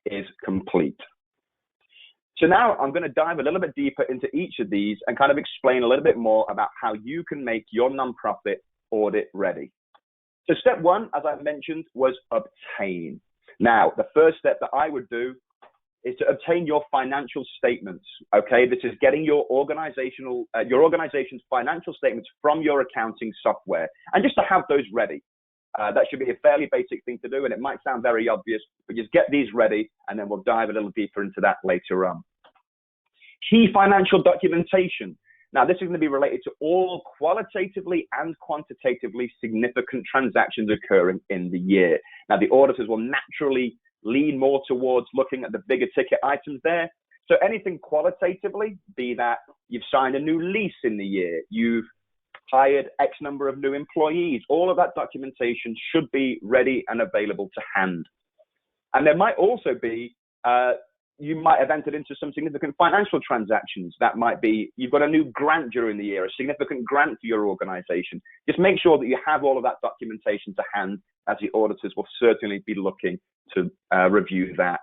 is complete. So now I'm going to dive a little bit deeper into each of these and kind of explain a little bit more about how you can make your nonprofit audit ready. So step one, as I mentioned, was obtain. Now, the first step that I would do is to obtain your financial statements. Okay, this is getting your organization's financial statements from your accounting software, and just to have those ready. That should be a fairly basic thing to do, and it might sound very obvious, but just get these ready, and then we'll dive a little deeper into that later on. Key financial documentation. Now, this is going to be related to all qualitatively and quantitatively significant transactions occurring in the year. Now, the auditors will naturally lean more towards looking at the bigger ticket items there. So anything qualitatively, be that you've signed a new lease in the year, you've hired X number of new employees, all of that documentation should be ready and available to hand. And there might also be, you might have entered into some significant financial transactions. That might be, you've got a new grant during the year, a significant grant for your organization. Just make sure that you have all of that documentation to hand, as the auditors will certainly be looking to review that.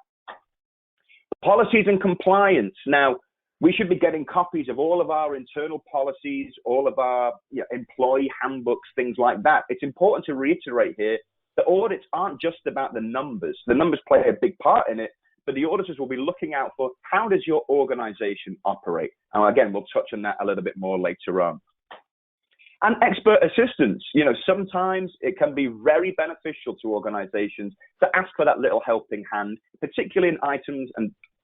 Policies and compliance. Now, we should be getting copies of all of our internal policies, all of our employee handbooks, things like that. It's important to reiterate here that audits aren't just about the numbers. The numbers play a big part in it, but the auditors will be looking out for how does your organization operate? And again, we'll touch on that a little bit more later on. And expert assistance. Sometimes it can be very beneficial to organizations to ask for that little helping hand, particularly in items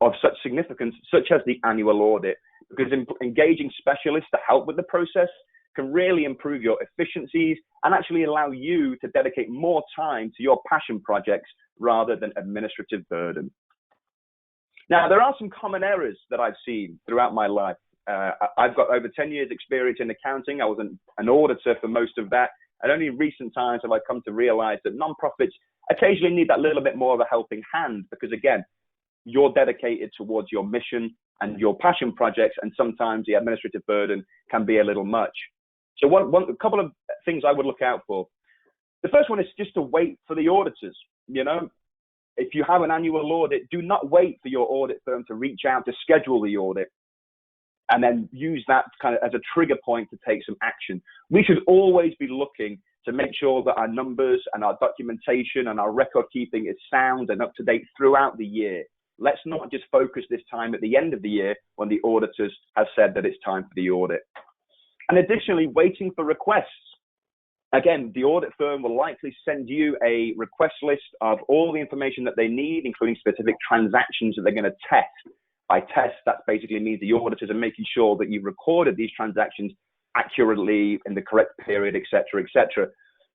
of such significance, such as the annual audit, because engaging specialists to help with the process can really improve your efficiencies and actually allow you to dedicate more time to your passion projects rather than administrative burden. Now, there are some common errors that I've seen throughout my life. I've got over 10 years experience in accounting. I was an auditor for most of that. And only in recent times have I come to realize that nonprofits occasionally need that little bit more of a helping hand because, again, you're dedicated towards your mission and your passion projects, and sometimes the administrative burden can be a little much. So a couple of things I would look out for. The first one is just to wait for the auditors. If you have an annual audit, do not wait for your audit firm to reach out to schedule the audit and then use that kind of as a trigger point to take some action. We should always be looking to make sure that our numbers and our documentation and our record keeping is sound and up to date throughout the year. Let's not just focus this time at the end of the year when the auditors have said that it's time for the audit. And additionally, waiting for requests. Again, the audit firm will likely send you a request list of all the information that they need, including specific transactions that they're going to test. By test, that basically means the auditors are making sure that you've recorded these transactions accurately in the correct period, et cetera, et cetera.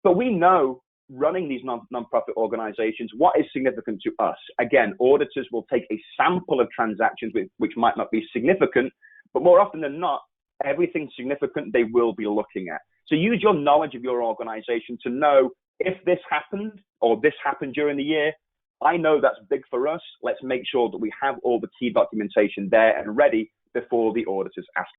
But we know, running these non-profit organizations, what is significant to us. Again, auditors will take a sample of transactions which might not be significant, but more often than not, everything significant they will be looking at. So use your knowledge of your organization to know if this happened or this happened during the year. I know that's big for us. Let's make sure that we have all the key documentation there and ready before the auditors ask